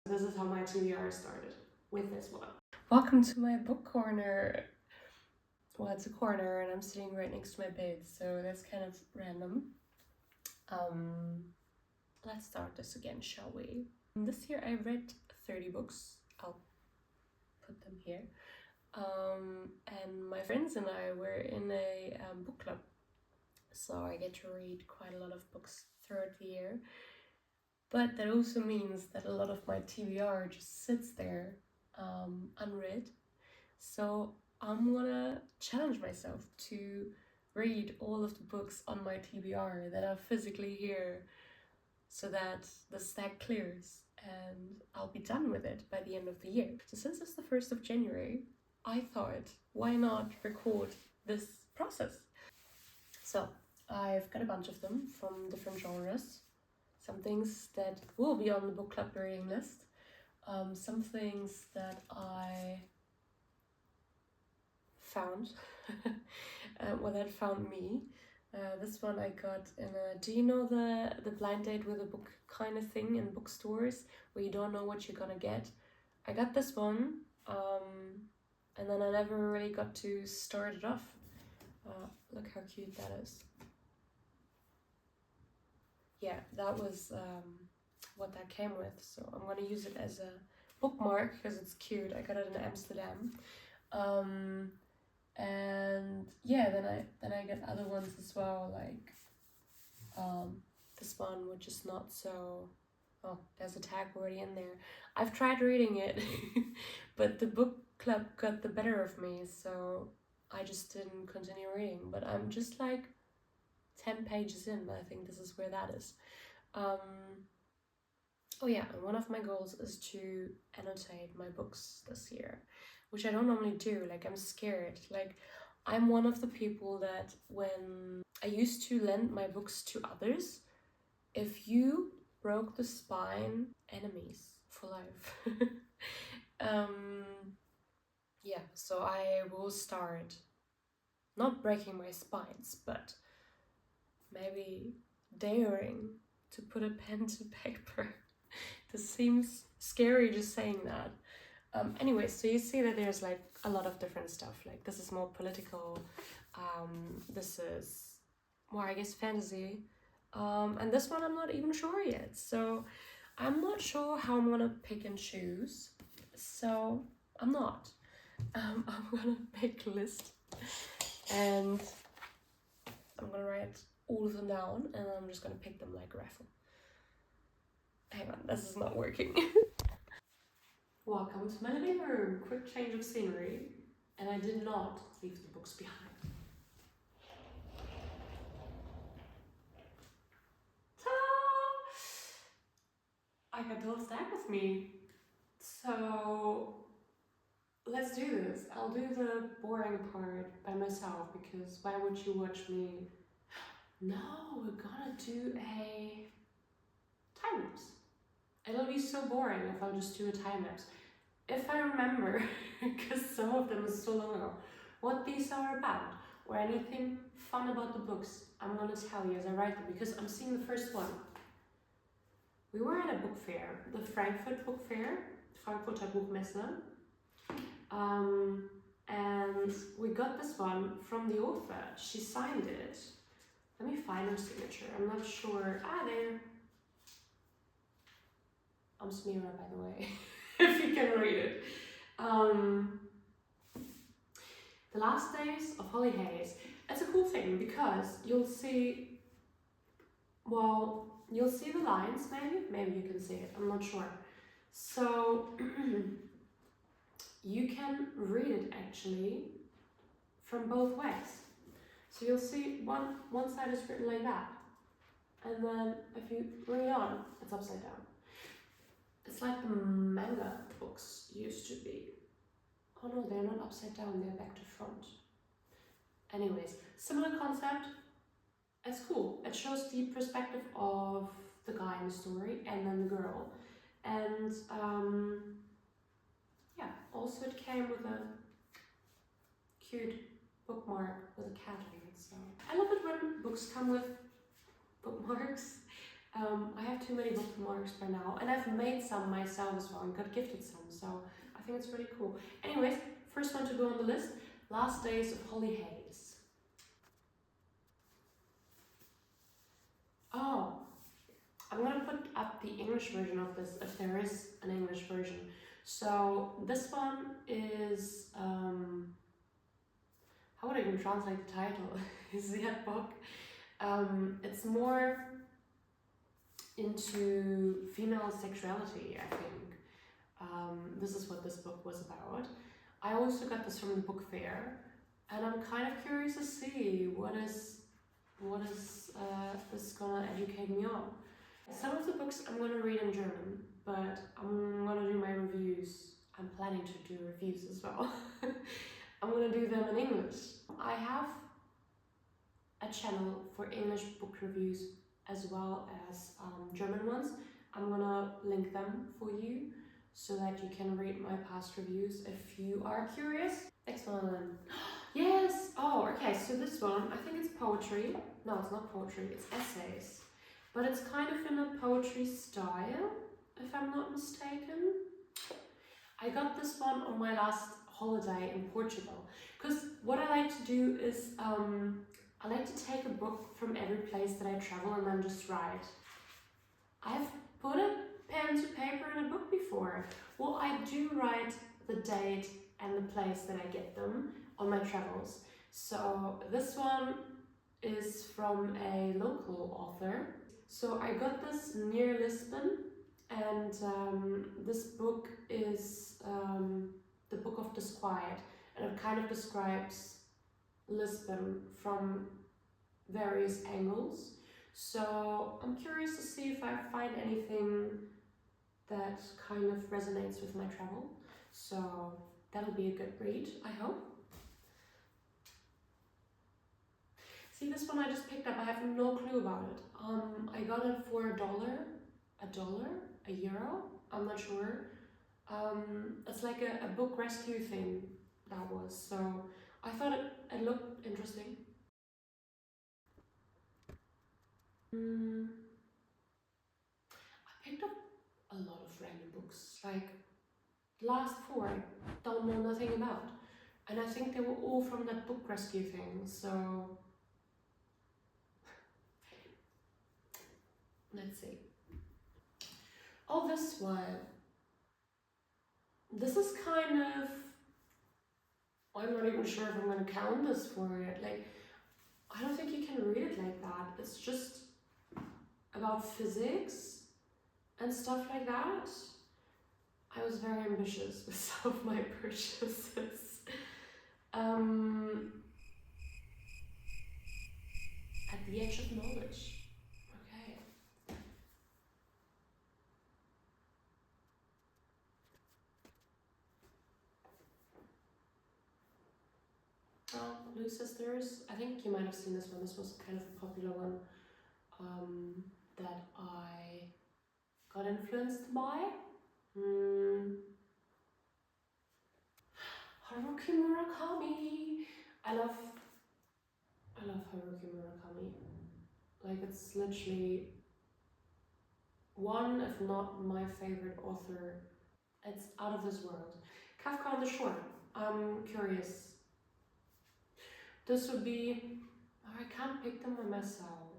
This is how my TBR started, with this one. Welcome to my book corner. Well, it's a corner and I'm sitting right next to my bed, so that's kind of random. Let's start this again, shall we? This year I read 30 books. I'll put them here. And my friends and I were in a book club, so I get to read quite a lot of books throughout the year. But that also means that a lot of my TBR just sits there unread. So I'm gonna challenge myself to read all of the books on my TBR that are physically here so that the stack clears and I'll be done with it by the end of the year. So since it's the 1st of January, I thought, why not record this process? So I've got a bunch of them from different genres. Some things that will be on the book club reading list. Some things that I found, that found me. This one I got in a, do you know the blind date with a book kind of thing in bookstores where you don't know what you're gonna get? I got this one, and then I never really got to start it off. Look how cute that is. Yeah, that was what that came with, so I'm gonna use it as a bookmark because it's cute. I got it in Amsterdam. And yeah, then I get other ones as well, like this one, which is not so, oh, there's a tag already in there. I've tried reading it, but the book club got the better of me, so I just didn't continue reading. But I'm just like 10 pages in. I think this is where that is. Oh yeah, and one of my goals is to annotate my books this year, which I don't normally do. Like, I'm scared. Like, I'm one of the people that when I used to lend my books to others, if you broke the spine, enemies for life. Yeah, so I will start not breaking my spines, but maybe daring to put a pen to paper. This seems scary just saying that. Anyway, so you see that there's like a lot of different stuff. Like, this is more political, this is more, I guess, fantasy, and this one I'm not even sure yet. So I'm not sure how I'm gonna pick and choose. So I'm not. I'm gonna make a list and I'm gonna write all of them down and I'm just gonna pick them like a raffle. Hang on, this is not working. Welcome to my living room. Quick change of scenery. And I did not leave the books behind. Ta-da! I got the whole stack with me. So let's do this. I'll do the boring part by myself because why would you watch me? No, we're gonna do a time lapse. It'll be so boring if I'll just do a time lapse. If I remember, because some of them is so long ago, what these are about, or anything fun about the books, I'm gonna tell you as I write them, because I'm seeing the first one. We were at a book fair, the Frankfurt Book Fair, Frankfurter Buchmesse, and we got this one from the author. She signed it. Let me find her signature. I'm not sure. Ah, there. I'm Smira, by the way, if you can read it. The Last Days of Holly Hayes. It's a cool thing because you'll see, well, you'll see the lines maybe you can see it, I'm not sure. So you can read it actually from both ways. So you'll see one side is written like that, and then if you read on, it's upside down. It's like the manga books used to be. Oh no, they're not upside down, they're back to front. Anyways, similar concept. It's cool. It shows the perspective of the guy in the story and then the girl. And yeah, also it came with a cute bookmark with a cat on it. So I love it when books come with bookmarks. I have too many bookmarks by now, and I've made some myself as well and got gifted some, so I think it's really cool. Anyways, first one to go on the list, Last Days of Holly Hayes. Oh, I'm gonna put up the English version of this, if there is an English version. So this one is, how would I even translate the title? Is that Bock? It's more into female sexuality, I think. This is what this book was about. I also got this from the book fair, and I'm kind of curious to see what is this gonna educate me on. Some of the books I'm gonna read in German, but I'm gonna do my reviews. I'm planning to do reviews as well. I'm gonna do them in English. I have a channel for English book reviews as well as German ones. I'm gonna link them for you so that you can read my past reviews if you are curious. Next one. Yes! Oh, okay, so this one, I think it's poetry. No, it's not poetry, it's essays. But it's kind of in a poetry style, if I'm not mistaken. I got this one on my last holiday in Portugal. Because what I like to do is, I like to take a book from every place that I travel and then just write. I've put a pen to paper in a book before. Well, I do write the date and the place that I get them on my travels. So this one is from a local author. So I got this near Lisbon, and this book is the book of Disquiet, and it kind of describes Lisbon from various angles. So I'm curious to see if I find anything that kind of resonates with my travel. So that'll be a good read, I hope. See, this one I just picked up, I have no clue about it. I got it for $1, a euro, I'm not sure. It's like a book rescue thing that was, so I thought it looked interesting. I picked up a lot of random books, like the last 4 I don't know nothing about. And I think they were all from that book rescue thing, so let's see. Oh, this one. This is kind of, I'm not even sure if I'm going to count this for it. Like, I don't think you can read it like that. It's just about physics and stuff like that. I was very ambitious with some of my purchases. At the Edge of Knowledge. Okay. Blue Sisters. I think you might have seen this one. This was kind of a popular one that I got influenced by. Haruki Murakami. I love Haruki Murakami. Like, it's literally one, if not my favorite author. It's out of this world. Kafka on the Shore. I'm curious. This would be, I can't pick them by myself.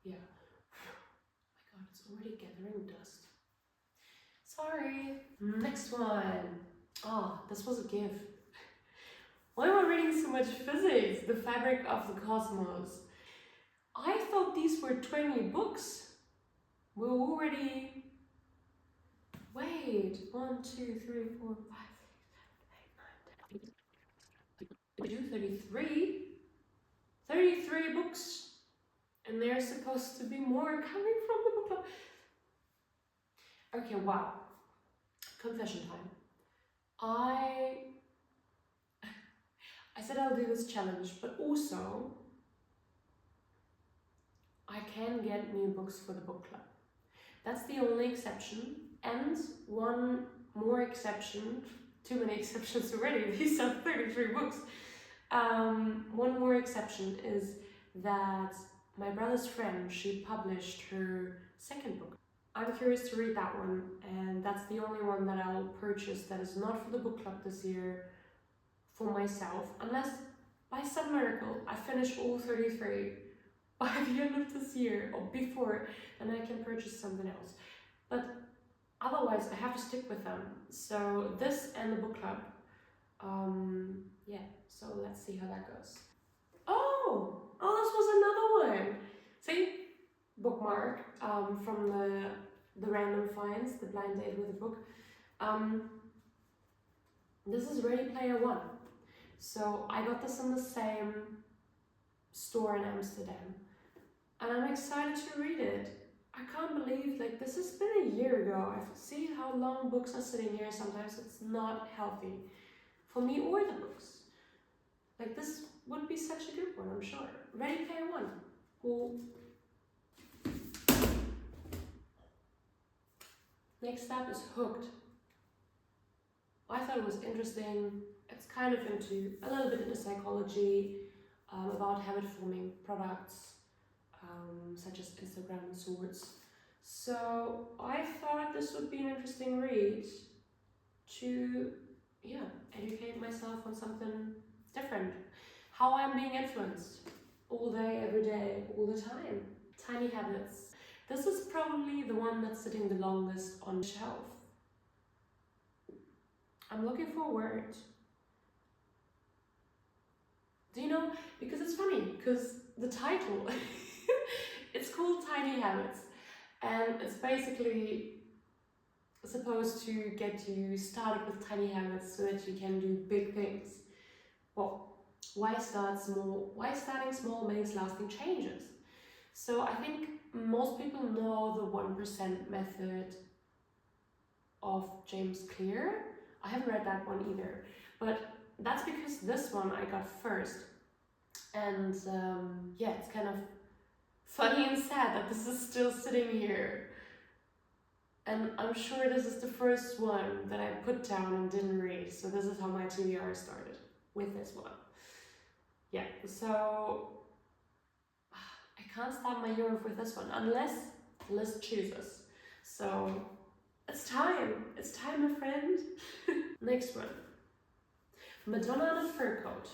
Yeah. Oh my god, it's already gathering dust. Sorry. Next one. Oh, this was a gift. Why am I reading so much physics? The Fabric of the Cosmos. I thought these were 20 books. We're already... Wait. 1, 2, 3, 4, 5, 6, 7, 8, 9, 10. We do 33. 33 books. And there's supposed to be more coming from the book club. Okay, wow. Confession time. I said I'll do this challenge, but also I can get new books for the book club. That's the only exception, and one more exception. Too many exceptions already, these are 33 books. One more exception is that my brother's friend, she published her second book. I'm curious to read that one, and that's the only one that I'll purchase that is not for the book club this year, for myself, unless by some miracle I finish all 33 by the end of this year or before, then I can purchase something else. But otherwise I have to stick with them. So this and the book club, yeah, so let's see how that goes. Oh, this was another one. See, bookmark from the random finds, the blind date with a book. This is Ready Player One. So I got this in the same store in Amsterdam, and I'm excited to read it. I can't believe, like, this has been a year ago. I see how long books are sitting here. Sometimes it's not healthy for me or the books. Like, this would be such a good one, I'm sure. Ready Player One. Cool. Next up is Hooked. I thought it was interesting. It's kind of into, a little bit into psychology, about habit-forming products, such as Instagram and sorts. So I thought this would be an interesting read to, yeah, educate myself on something different. How I'm being influenced all day, every day, all the time. Tiny Habits. This is probably the one that's sitting the longest on the shelf. I'm looking forward. Do you know, because it's funny, because the title, it's called Tiny Habits, and it's basically supposed to get you started with tiny habits so that you can do big things. Well, why starting small makes lasting changes. So I think most people know the 1% method of James Clear. I haven't read that one either, but that's because this one I got first. And yeah, it's kind of funny and sad that this is still sitting here. And I'm sure this is the first one that I put down and didn't read. So this is how my TBR started, with this one. Yeah, so I can't start my year off with this one unless Liz chooses. So it's time, my friend. Next one. Madonna in a Fur Coat.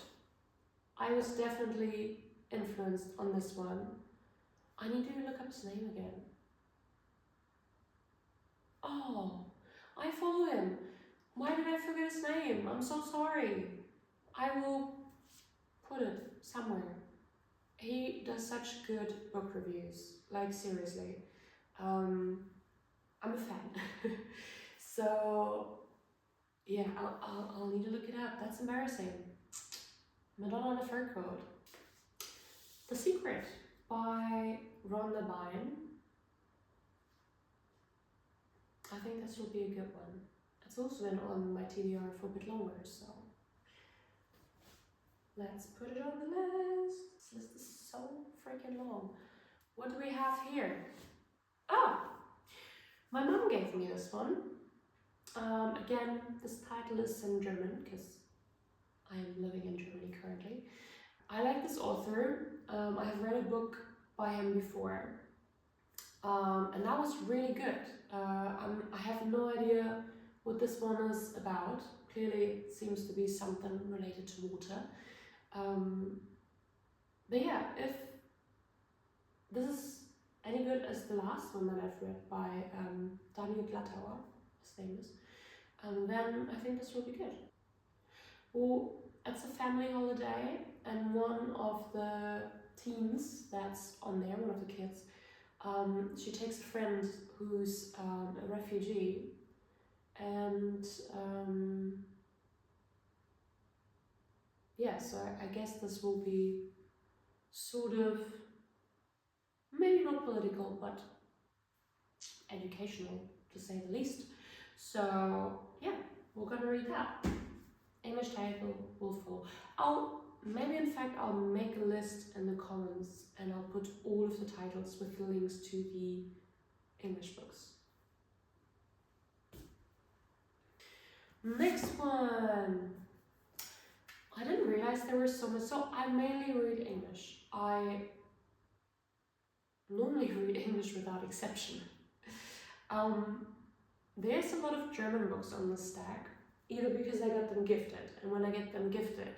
I was definitely influenced on this one. I need to look up his name again. Oh, I follow him. Why did I forget his name? I'm so sorry. I will put it somewhere. He does such good book reviews, like seriously. I'm a fan. So yeah, I'll need to look it up. That's embarrassing. Madonna in a Fur Coat. The Secret by Rhonda Byrne. I think this will be a good one. It's also been on my TBR for a bit longer, so let's put it on the list. This list is so freaking long. What do we have here? Ah! My mom gave me this one. Again, this title is in German because I am living in Germany currently. I like this author. I have read a book by him before, and that was really good. I have no idea what this one is about. Clearly, it seems to be something related to water. But yeah, if this is any good as the last one that I've read by Daniel Glattauer, his name is, then I think this will be good. Well, it's a family holiday, and one of the teens that's on there, one of the kids, she takes a friend who's a refugee, and yeah, so I guess this will be sort of, maybe not political, but educational, to say the least. So yeah, we're gonna read that. English title will follow. Maybe in fact I'll make a list in the comments and I'll put all of the titles with the links to the English books. Next one. I didn't realize there were so much. So I mainly read English. I normally read English without exception. There's a lot of German books on the stack, either because I got them gifted, and when I get them gifted,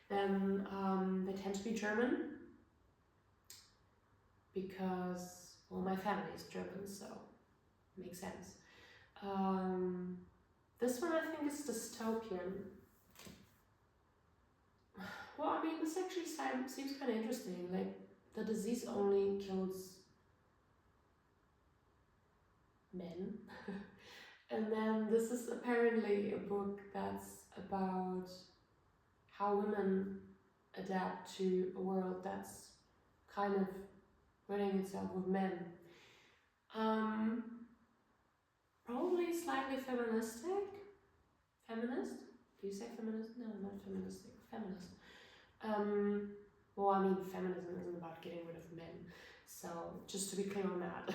then they tend to be German, because, well, my family is German, so it makes sense. This one I think is dystopian. Well, I mean, this actually seems kind of interesting. Like, the disease only kills men. And then this is apparently a book that's about how women adapt to a world that's kind of ridding itself with men. Probably slightly feministic. Feminist? Do you say feminist? No, not feministic. Feminist. Well, I mean, feminism isn't about getting rid of men. So, just to be clear on that.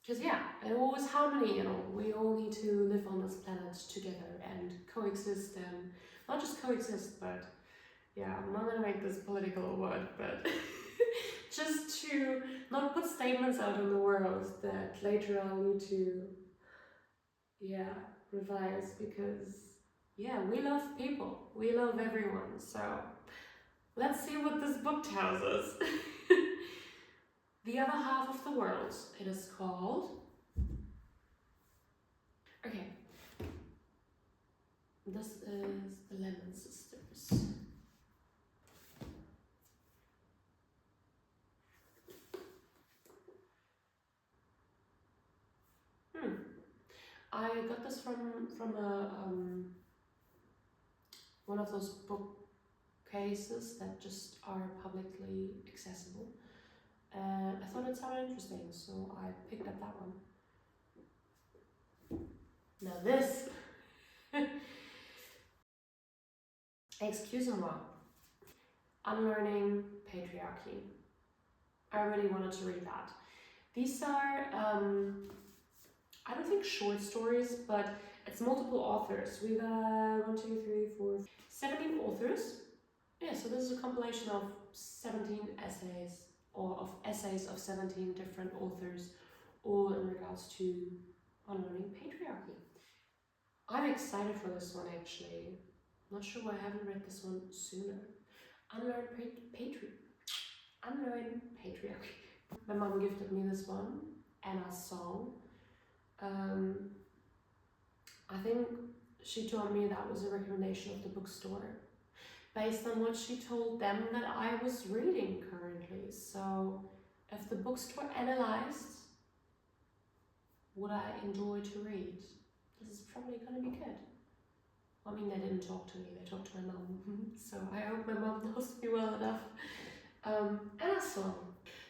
Because yeah, it was harmony, you know, we all need to live on this planet together and coexist, and not just coexist, but yeah, I'm not gonna make this political word, but just to not put statements out in the world that later I'll need to, yeah, revise, because yeah, we love people, we love everyone, so let's see what this book tells us. The Other Half of the World, it is called. Okay. This is the Lemon Sisters. I got this from a one of those bookcases that just are publicly accessible. And I thought it sounded interesting, so I picked up that one. Now this, excusez-moi, Unlearning Patriarchy. I really wanted to read that. These are, I don't think short stories, but it's multiple authors. We got 17 authors. Yeah, so this is a compilation of 17 essays, or of essays of 17 different authors, all in regards to unlearning patriarchy. I'm excited for this one, actually. Not sure why I haven't read this one sooner. Unlearn patriarchy. My mom gifted me this one, Anna's Song. I think she told me that was a recommendation of the bookstore, based on what she told them that I was reading currently. So if the bookstore analyzed what I enjoy to read, this is probably going to be good. I mean, they didn't talk to me, they talked to my mom. So I hope my mom knows me well enough. Anna's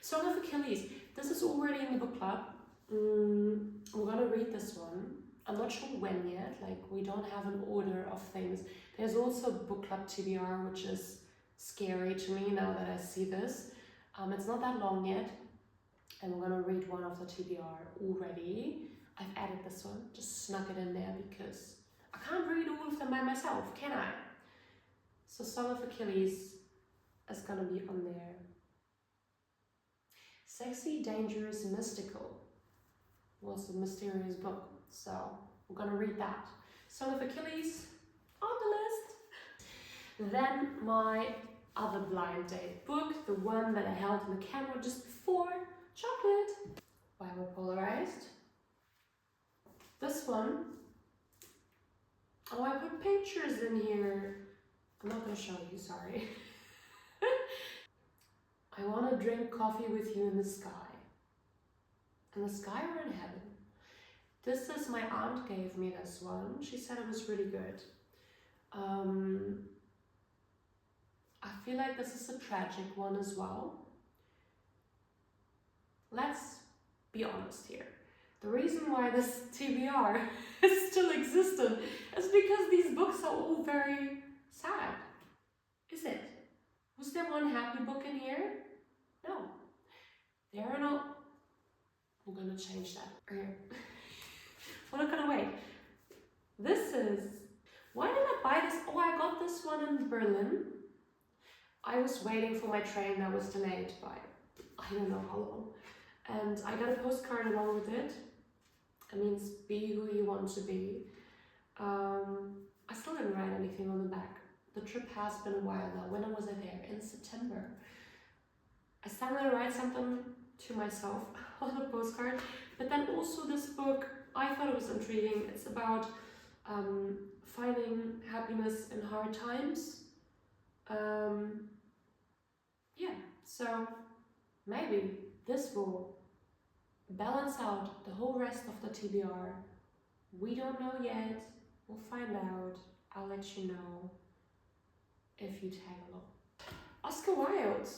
Song of Achilles. This is already in the book club. We're going to read this one. I'm not sure when yet, like we don't have an order of things. There's also book club TBR, which is scary to me now that I see this. It's not that long yet, and we're gonna read one of the TBR already. I've added this one, just snuck it in there because I can't read all of them by myself, can I? So Song of Achilles is gonna be on there. Sexy, Dangerous, Mystical was a mysterious book. So we're gonna read that. Song of Achilles on the list. Then my other blind date book, the one that I held in the camera just before, Chocolate, by We're Polarized. This one, oh, I put pictures in here. I'm not gonna show you, sorry. I want to drink coffee with you in the sky. In the sky or in heaven? This is, my aunt gave me this one. She said it was really good. I feel like this is a tragic one as well. Let's be honest here. The reason why this TBR is still existent is because these books are all very sad. Is it? Was there one happy book in here? No. There are no... I'm gonna change that. We're not gonna wait. This is... Why did I buy this? Oh, I got this one in Berlin. I was waiting for my train that was delayed by I don't know how long. And I got a postcard along with it. It means be who you want to be. I still didn't write anything on the back. The trip has been a while now. When was I there? In September. I started to write something to myself on a postcard. But then also this book, I thought it was intriguing. It's about finding happiness in hard times. Yeah, so maybe this will balance out the whole rest of the TBR. We don't know yet. We'll find out. I'll let you know if you tag along. Oscar Wilde.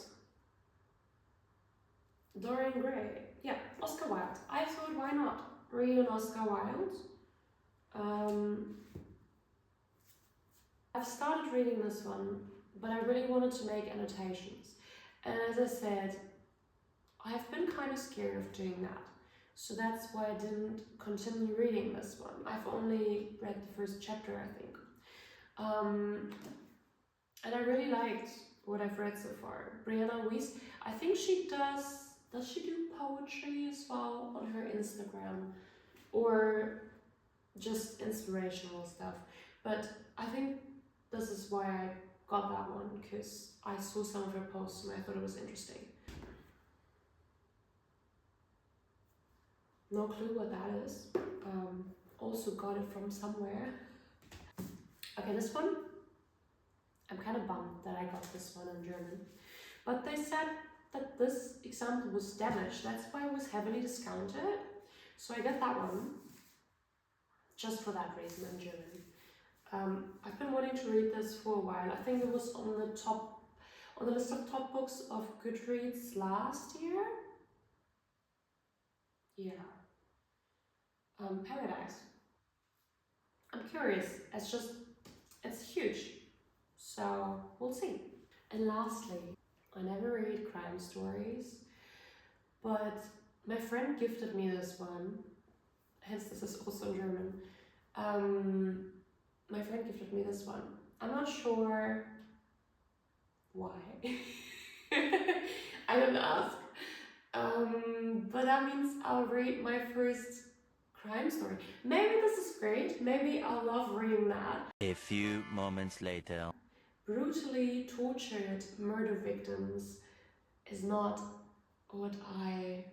Dorian Gray. Yeah, Oscar Wilde. I thought, why not read an Oscar Wilde? I've started reading this one, but I really wanted to make annotations. And as I said, I have been kind of scared of doing that. So that's why I didn't continue reading this one. I've only read the first chapter, I think. And I really liked what I've read so far. Brianna Weiss, I think she does she do poetry as well on her Instagram? Or just inspirational stuff? But I think this is why I got that one, because I saw some of her posts and I thought it was interesting. No clue what that is. Also got it from somewhere. Okay, this one, I'm kind of bummed that I got this one in German. But they said that this example was damaged. That's why it was heavily discounted. So I got that one, just for that reason in German. I've been wanting to read this for a while. I think it was on the list of top books of Goodreads last year. Yeah. Paradise. I'm curious. It's huge. So we'll see. And lastly, I never read crime stories, but my friend gifted me this one. Hence, this is also in German. My friend gifted me this one. I'm not sure why. I didn't ask. But that means I'll read my first crime story. Maybe this is great. Maybe I'll love reading that. A few moments later. Brutally tortured murder victims is not what I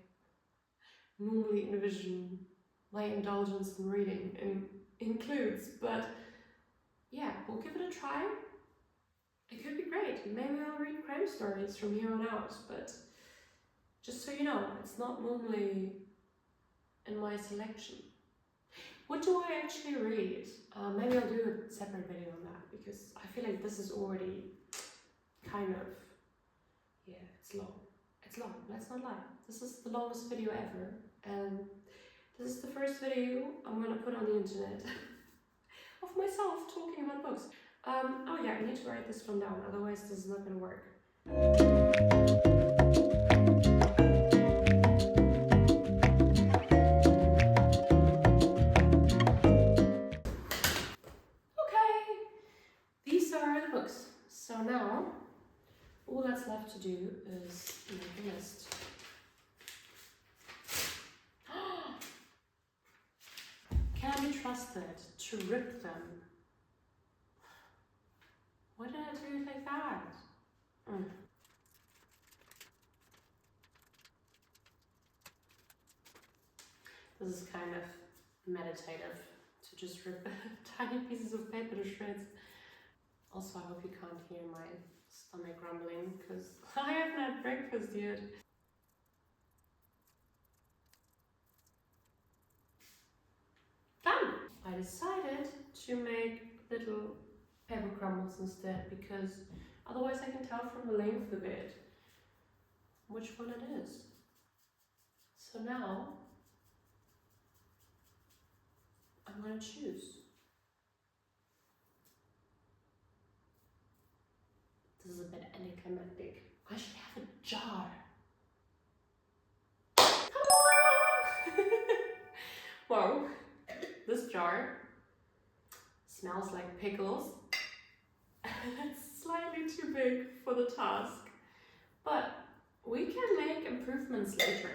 normally envision my indulgence in reading includes, but yeah, we'll give it a try. It could be great. Maybe I'll read crime stories from here on out, but just so you know, it's not normally in my selection. What do I actually read? Maybe I'll do a separate video on that, because I feel like this is already kind of, yeah, it's long. It's long, let's not lie. This is the longest video ever, and this is the first video I'm gonna put on the internet of myself talking about books. Oh yeah, I need to write this one down, otherwise this is not gonna work. So now, all that's left to do is make a list. Can I be trusted to rip them? Why did I do it like that? This is kind of meditative, to just rip tiny pieces of paper to shreds. Also, I hope you can't hear my stomach grumbling, because I haven't had breakfast yet. Done! I decided to make little paper crumbles instead, because otherwise I can tell from the length of it which one it is. So now, I'm going to choose. This is a bit anticlimactic. I should have a jar. Wow, this jar smells like pickles. It slightly too big for the task. But we can make improvements later.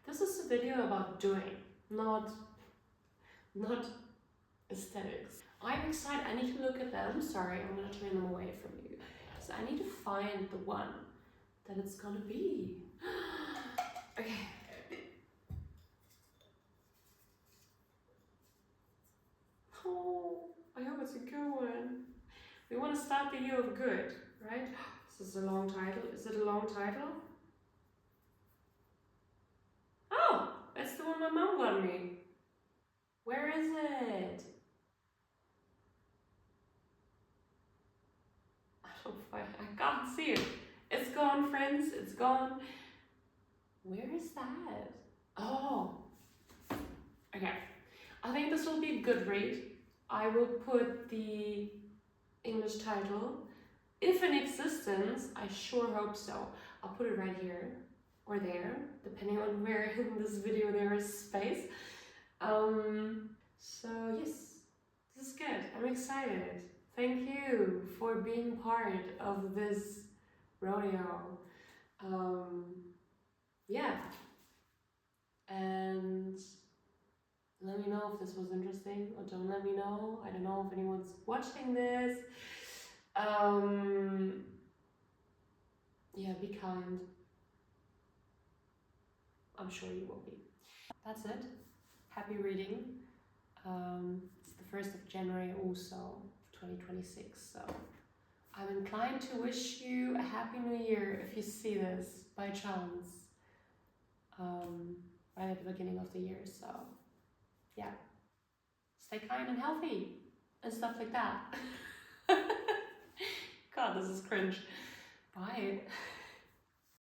This is a video about doing, not aesthetics. I'm excited. I need to look at them. Sorry, I'm gonna turn them away from you. So I need to find the one that it's gonna be. Okay. Oh, I hope it's a good one. We want to start the year of good, right? This is a long title. Is it a long title? Oh, it's the one my mom got me. Where is it? I can't see it. It's gone, friends. It's gone. Where is that? Oh. Okay. I think this will be a good read. I will put the English title. If in existence, I sure hope so. I'll put it right here or there, depending on where in this video there is space. So yes, this is good. I'm excited. Thank you for being part of this rodeo. Yeah. And let me know if this was interesting, or don't let me know. I don't know if anyone's watching this. Yeah, be kind. I'm sure you will be. That's it. Happy reading. It's the 1st of January also, 2026. So I'm inclined to wish you a happy new year if you see this by chance. Right at the beginning of the year. So yeah. Stay kind and healthy and stuff like that. God, this is cringe. Bye.